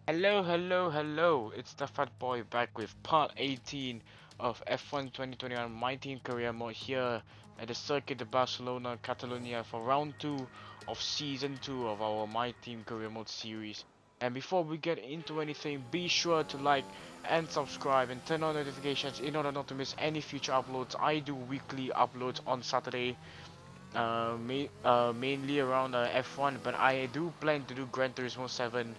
Hello, hello, hello. It's the Fat Boy back with part 18 of F1 2021 My Team Career Mode here at the Circuit de Barcelona, Catalonia for round 2 of season 2 of our My Team Career Mode series. And before we get into anything, be sure to like and subscribe and turn on notifications in order not to miss any future uploads. I do weekly uploads on Saturday, mainly around F1, but I do plan to do Gran Turismo 7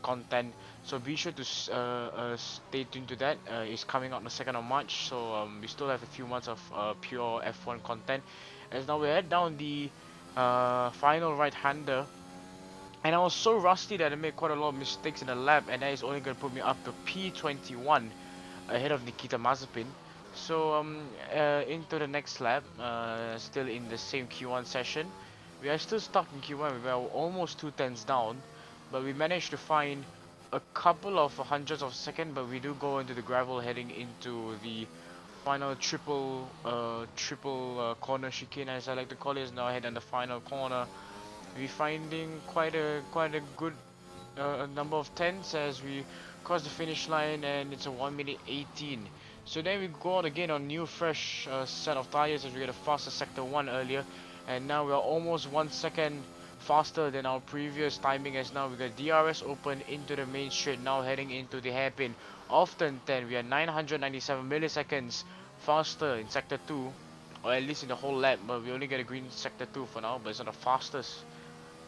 content, so be sure to stay tuned to that. It's coming out on the 2nd of March, so we still have a few months of pure F1 content. As now we head down the final right-hander, and I was so rusty that I made quite a lot of mistakes in the lap, and that is only going to put me up to P21 ahead of Nikita Mazepin. So into the next lap, still in the same Q1 session. We are still stuck in Q1, we are almost 2 tenths down, but we managed to find a couple of hundreds of seconds, but we do go into the gravel heading into the final triple corner chicane, as I like to call it. Is now head on the final corner. We're finding quite a good number of tenths as we cross the finish line, and it's a 1 minute 18. So then we go out again on new fresh set of tires as we get a faster sector 1 earlier, and now we are almost 1 second faster than our previous timing, as now we got DRS open into the main straight, now heading into the hairpin of turn 10. We are 997 milliseconds faster in sector 2, or at least in the whole lap, but we only get a green sector 2 for now, but it's not the fastest,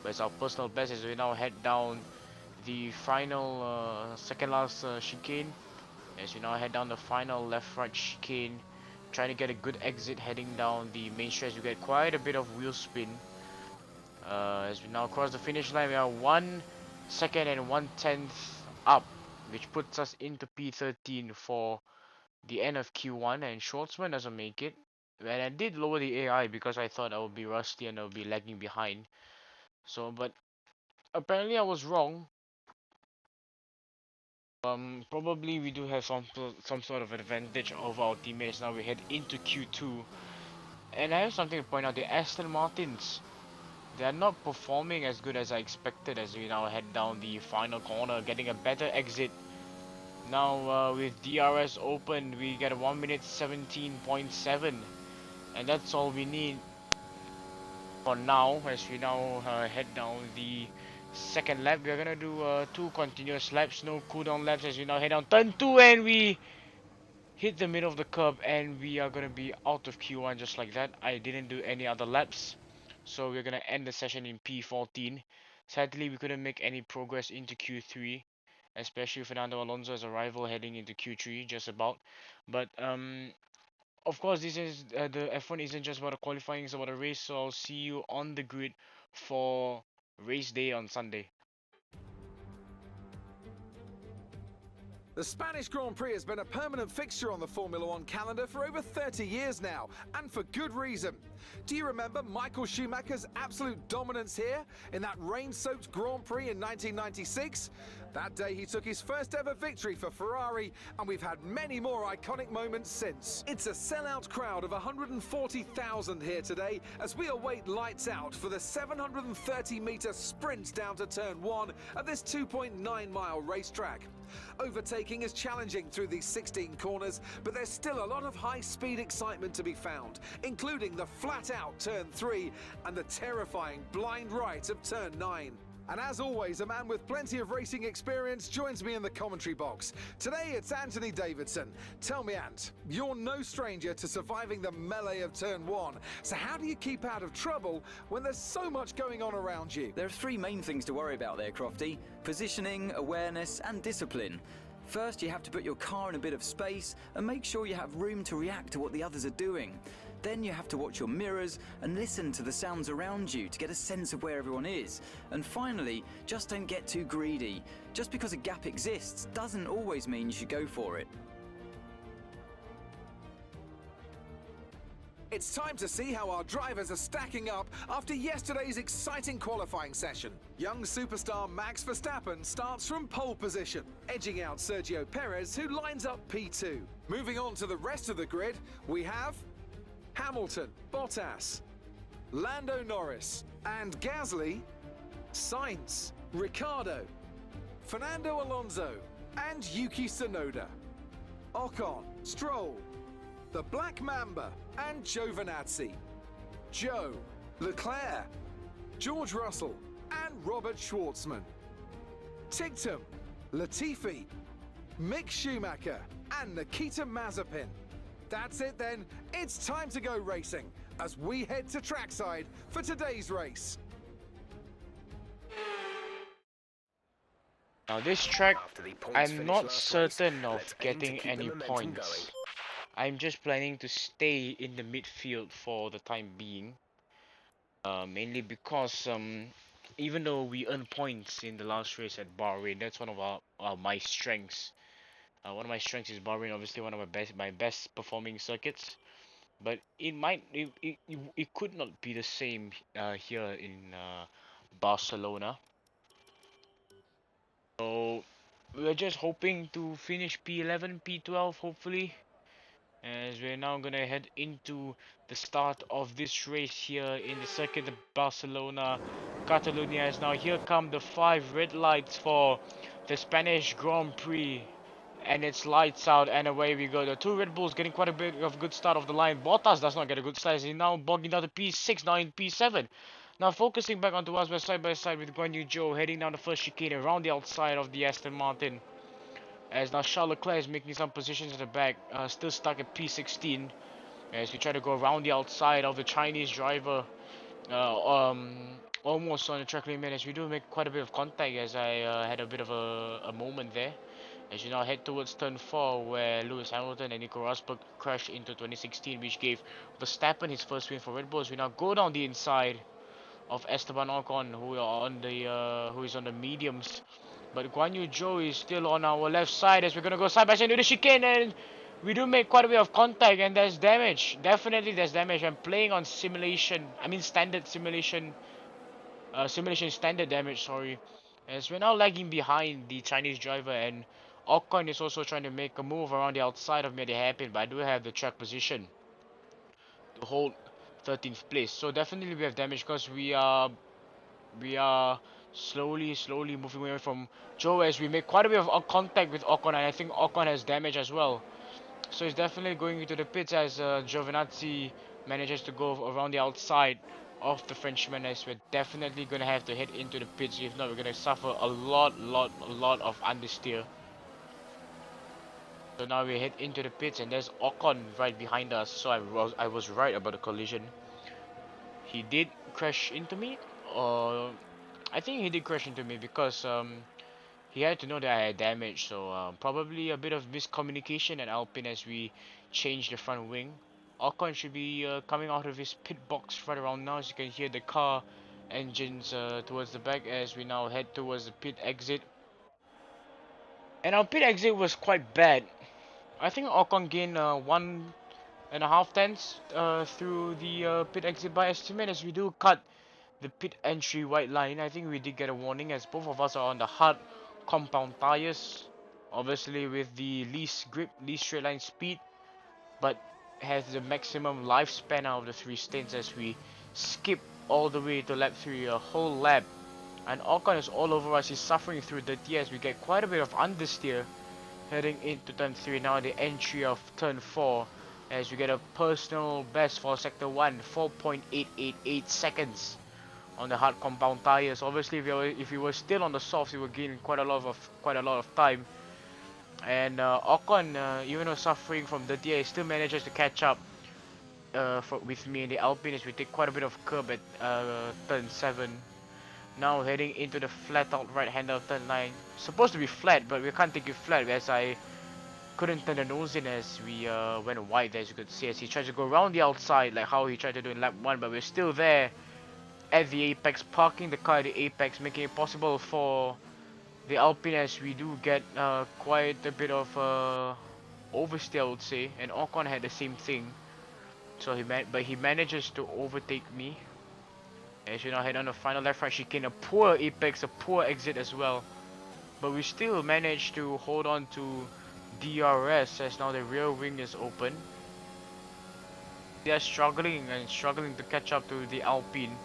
but it's our personal best as we now head down the final second last chicane, as we now head down the final left right chicane, trying to get a good exit heading down the main stretch. We get quite a bit of wheel spin as we now cross the finish line. We are 1 second and 1/10 up, which puts us into P13 for the end of Q1, and Schwartzman doesn't make it. And I did lower the AI because I thought I would be rusty and I would be lagging behind, so but apparently I was wrong. Probably we do have some sort of advantage over our teammates. Now we head into Q2, and I have something to point out. The Aston Martins, they are not performing as good as I expected as we now head down the final corner, getting a better exit. Now with DRS open, we get a 1 minute 17.7, and that's all we need for now as we now head down the second lap. We are gonna do 2 continuous laps, no cooldown laps, as we now head down turn 2, and we hit the middle of the curb, and we are gonna be out of Q1 just like that. I didn't do any other laps, so we're gonna end the session in P14. Sadly, we couldn't make any progress into Q3, especially Fernando Alonso's arrival heading into Q3 just about. But of course, this is the F1 isn't just about the qualifying, it's about a race. So I'll see you on the grid for race day on Sunday. The Spanish Grand Prix has been a permanent fixture on the Formula One calendar for over 30 years now, and for good reason. Do you remember Michael Schumacher's absolute dominance here in that rain-soaked Grand Prix in 1996? That day he took his first ever victory for Ferrari, and we've had many more iconic moments since. It's a sellout crowd of 140,000 here today as we await lights out for the 730-metre sprint down to turn 1 of this 2.9-mile racetrack. Overtaking is challenging through these 16 corners, but there's still a lot of high-speed excitement to be found, including the flat-out turn 3 and the terrifying blind right of turn 9. And as always, a man with plenty of racing experience joins me in the commentary box. Today it's Anthony Davidson. Tell me, Ant, you're no stranger to surviving the melee of turn 1. So how do you keep out of trouble when there's so much going on around you? There are three main things to worry about there, Crofty: positioning, awareness and discipline. First, you have to put your car in a bit of space and make sure you have room to react to what the others are doing. Then you have to watch your mirrors and listen to the sounds around you to get a sense of where everyone is. And finally, just don't get too greedy. Just because a gap exists doesn't always mean you should go for it. It's time to see how our drivers are stacking up after yesterday's exciting qualifying session. Young superstar Max Verstappen starts from pole position, edging out Sergio Perez, who lines up P2. Moving on to the rest of the grid, we have Hamilton, Bottas, Lando Norris, and Gasly, Sainz. Ricardo, Fernando Alonso, and Yuki Tsunoda. Ocon, Stroll, the Black Mamba, and Giovinazzi. Joe, Leclerc, George Russell, and Robert Schwartzman. Tictum, Latifi, Mick Schumacher, and Nikita Mazepin. That's it then, it's time to go racing as we head to trackside for today's race. Now this track, I'm not certain of getting any points. I'm just planning to stay in the midfield for the time being. Mainly because even though we earned points in the last race at Bahrain, that's one of my strengths. One of my strengths is Bahrain, obviously one of my best performing circuits. But it could not be the same here in Barcelona. So we're just hoping to finish P11, P12 hopefully, as we're now gonna head into the start of this race here in the circuit of Barcelona, Catalonia. As now here come the 5 red lights for the Spanish Grand Prix, and it's lights out and away we go. The 2 Red Bulls getting quite a bit of good start off the line. Bottas does not get a good start. He's now bogging down to P6, now in P7. Now focusing back onto us, we're side by side with Guan Yu Zhou heading down the first chicane around the outside of the Aston Martin. As now Charles Leclerc is making some positions at the back, still stuck at P16. As we try to go around the outside of the Chinese driver, almost on the track limit. As we do make quite a bit of contact, as I had a bit of a moment there. As you now head towards turn 4, where Lewis Hamilton and Nico Rosberg crashed into 2016, which gave Verstappen his first win for Red Bull. As we now go down the inside of Esteban Ocon, who is on the mediums, but Guan Yu Zhou is still on our left side as we're gonna go side by side into the chicane, and we do make quite a bit of contact, and there's damage. Definitely there's damage. I'm playing on standard simulation, simulation standard damage, sorry. As we're now lagging behind the Chinese driver, and Ocon is also trying to make a move around the outside of me at the hairpin, but I do have the track position to hold 13th place. So definitely we have damage because we are slowly moving away from Joe as we make quite a bit of contact with Ocon, and I think Ocon has damage as well. So he's definitely going into the pits as Giovinazzi manages to go around the outside of the Frenchman, as we're definitely going to have to head into the pits. If not, we're going to suffer a lot of understeer. So now we head into the pits, and there's Ocon right behind us. So I was right about the collision. He did crash into me, or I think he did crash into me because he had to know that I had damage. So probably a bit of miscommunication at Alpine as we change the front wing. Ocon should be coming out of his pit box right around now, as you can hear the car engines towards the back as we now head towards the pit exit. And our pit exit was quite bad. I think Ocon gained 1.5 tenths through the pit exit by estimate, as we do cut the pit entry white line. I think we did get a warning as both of us are on the hard compound tires, obviously with the least grip, least straight line speed, but has the maximum lifespan out of the 3 stints as we skip all the way to lap 3, a whole lap. And Ocon is all over us. He's suffering through dirty as we get quite a bit of understeer heading into turn 3. Now the entry of turn 4 as we get a personal best for sector 1, 4.888 seconds on the hard compound tires. Obviously if we were still on the softs, we would gain quite a lot of time. And Ocon, even though suffering from dirty air, still manages to catch up with me in the Alpine as we take quite a bit of curb at turn 7. Now heading into the flat out right hander of turn 9. Supposed to be flat, but we can't take it flat as I couldn't turn the nose in as we went wide, as you could see, as he tried to go around the outside like how he tried to do in lap 1, but we're still there at the apex, parking the car at the apex, making it possible for the Alpine as we do get quite a bit of oversteer, I would say, and Ocon had the same thing. So he manages to overtake me. As we now head on the final left right chicane, a poor apex, a poor exit as well. But we still managed to hold on to DRS as now the rear wing is open. They are struggling to catch up to the Alpine.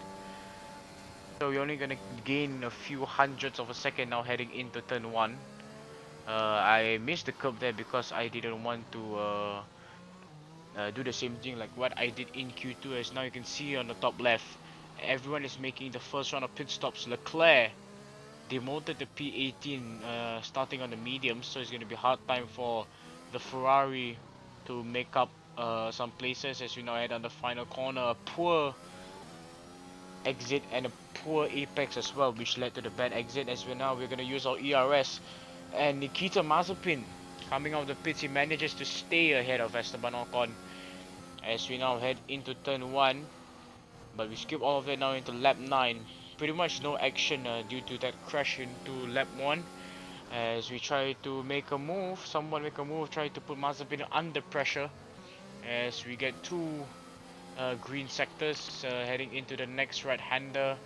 So we're only gonna gain a few hundredths of a second now heading into turn 1. I missed the curb there because I didn't want to do the same thing like what I did in Q2. As now you can see on the top left, everyone is making the first round of pit stops. Leclerc demoted the P18 starting on the mediums, so it's going to be hard time for the Ferrari to make up some places as we now head on the final corner. A poor exit and a poor apex as well, which led to the bad exit. As we're going to use our ERS, and Nikita Mazepin coming out of the pits, he manages to stay ahead of Esteban Ocon as we now head into turn 1, but we skip all of that now into lap 9. Pretty much no action due to that crash into lap 1 as we try to make a move, try to put Mazepin under pressure as we get 2 green sectors heading into the next right-hander.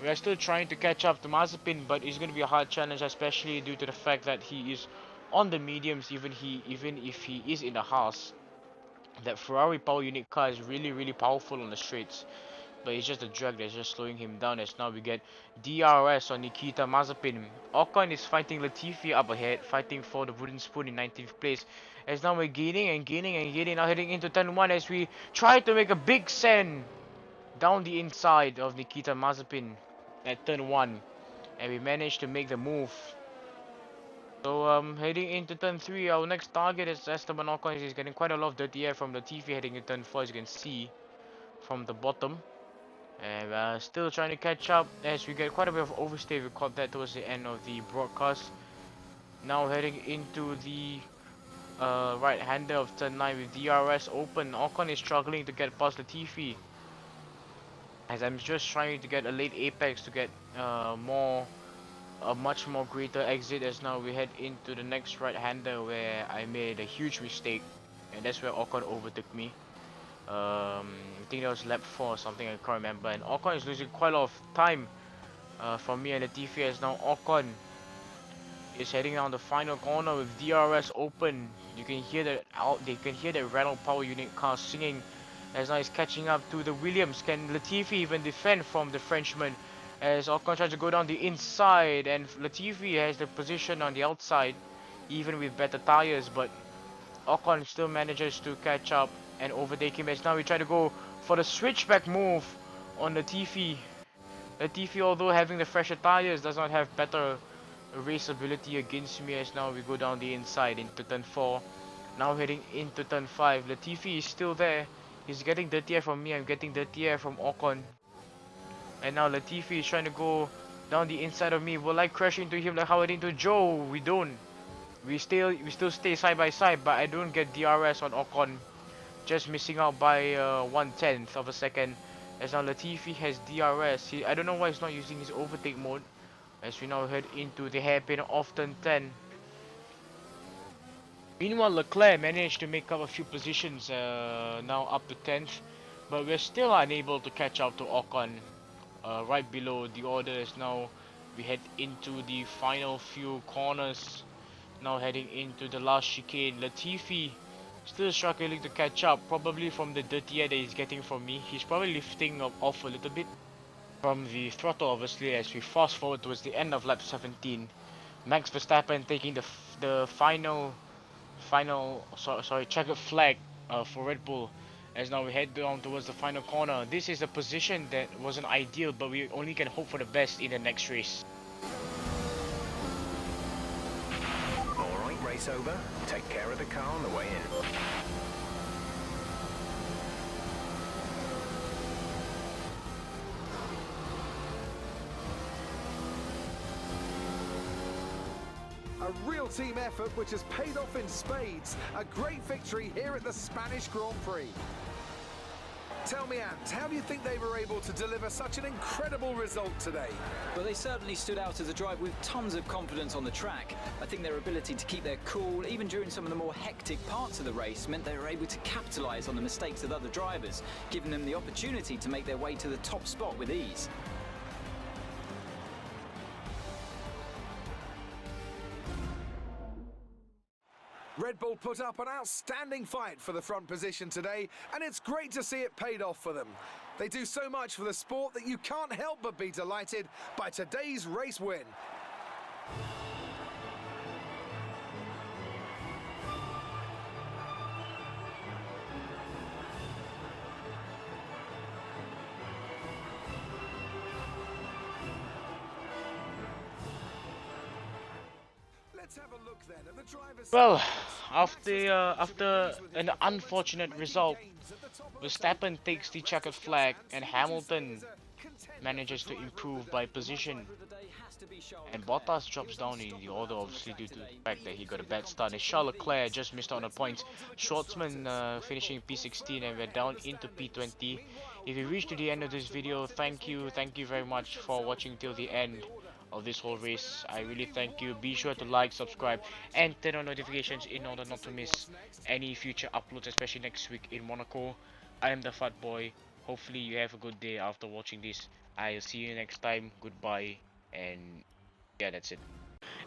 We are still trying to catch up to Mazepin, but it's going to be a hard challenge, especially due to the fact that he is on the mediums, even if he is in the Haas. That Ferrari power unit car is really powerful on the straights, but it's just the drag that's just slowing him down. As now we get DRS on Nikita Mazepin. Ocon is fighting Latifi up ahead, fighting for the wooden spoon in 19th place. As now we're gaining, now heading into turn 1 as we try to make a big send down the inside of Nikita Mazepin at turn 1, and we managed to make the move. So heading into turn 3, our next target is Esteban Ocon. He's getting quite a lot of dirty air from Latifi heading into turn 4, as you can see from the bottom. And still trying to catch up as we get quite a bit of overstay. We caught that towards the end of the broadcast. Now heading into the right-hander of turn 9 with DRS open. Ocon is struggling to get past Latifi, as I'm just trying to get a late apex to get a much more greater exit. As now we head into the next right-hander where I made a huge mistake, and that's where Ocon overtook me. I think that was lap 4 or something, I can't remember, and Ocon is losing quite a lot of time from me and Latifi. As now Ocon is heading down the final corner with DRS open. You can hear that Renault power unit car singing as now he's catching up to the Williams. Can Latifi even defend from the Frenchman as Ocon tries to go down the inside, and Latifi has the position on the outside even with better tires, but Ocon still manages to catch up and overtake him. As now we try to go for the switchback move on Latifi. Latifi, although having the fresher tires, does not have better race ability against me. As now we go down the inside into turn 4. Now heading into turn 5. Latifi is still there. He's getting dirty air from me. I'm getting dirty air from Ocon. And now Latifi is trying to go down the inside of me. Will I crash into him like how I did into Joe? We don't. We still stay side by side, but I don't get DRS on Ocon. Just missing out by 1/10 of a second. As now Latifi has DRS. I don't know why he's not using his overtake mode. As we now head into the hairpin of turn 10. Meanwhile, Leclerc managed to make up a few positions, now up to 10th, but we're still unable to catch up to Ocon. Right below the order is now we head into the final few corners. Now heading into the last chicane. Latifi still struggling to catch up, probably from the dirty air that he's getting from me. He's probably lifting off a little bit from the throttle, obviously, as we fast forward towards the end of lap 17. Max Verstappen taking the final checkered flag for Red Bull, as now we head down towards the final corner. This is a position that wasn't ideal, but we only can hope for the best in the next race. Alright, race over. Take care of the car on the way in. A real team effort which has paid off in spades. A great victory here at the Spanish Grand Prix. Tell me, Ant, how do you think they were able to deliver such an incredible result today? Well, they certainly stood out as a drive with tons of confidence on the track. I think their ability to keep their cool, even during some of the more hectic parts of the race, meant they were able to capitalise on the mistakes of other drivers, giving them the opportunity to make their way to the top spot with ease. Red Bull put up an outstanding fight for the front position today, and it's great to see it paid off for them. They do so much for the sport that you can't help but be delighted by today's race win. Let's have a look then at the driver's Well, after an unfortunate result, Verstappen takes the checkered flag and Hamilton manages to improve by position. And Bottas drops down in the order, obviously due to the fact that he got a bad start. And Charles Leclerc just missed on the points. Schwartzman finishing P16, and we're down into P20. If you reached to the end of this video, thank you very much for watching till the end of this whole race. I really thank you. Be sure to like, subscribe, and turn on notifications in order not to miss any future uploads, especially next week in Monaco. I am the Fat Boy. Hopefully you have a good day after watching this. I'll see you next time. Goodbye, and yeah, that's it.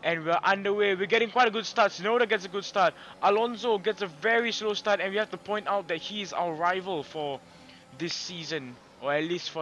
And we're underway. We're getting quite a good start. Tsunoda gets a good start. Alonso gets a very slow start, and we have to point out that he is our rival for this season, or at least for